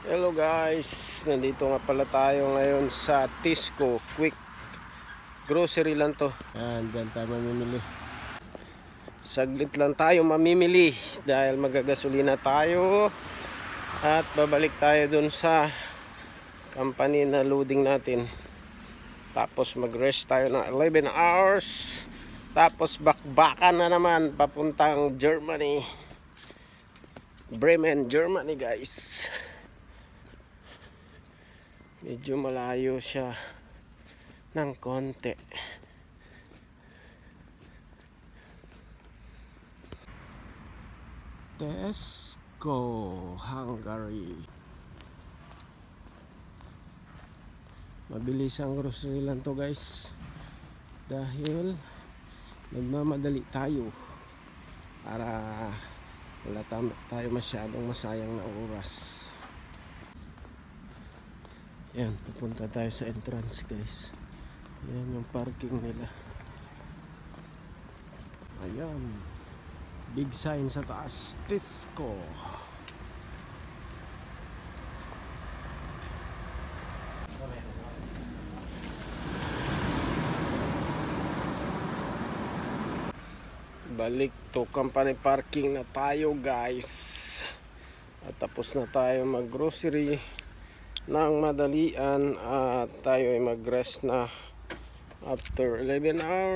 Hello guys, nandito nga pala tayo ngayon sa Tisco Quick Grocery lang to. Yan, dyan tayo mamimili. Saglit lang tayo mamimili dahil magagasolina tayo at babalik tayo dun sa company na loading natin. Tapos mag-rest tayo ng 11 hours. Tapos bakbakan na naman papuntang Germany, Bremen, Germany guys. Medyo malayo siya ng konti. Tesco, Hungary. Mabilis ang grocery lang to guys, dahil nagmamadali tayo para wala tayo masyadong masayang na oras. Yan, pupunta tayo sa entrance guys. Yan yung parking nila. Ayan, big sign sa taas, Tisco. Balik to company parking na tayo guys. At tapos na tayo mag grocery ng madalian at tayo ay mag rest na after 11 hours.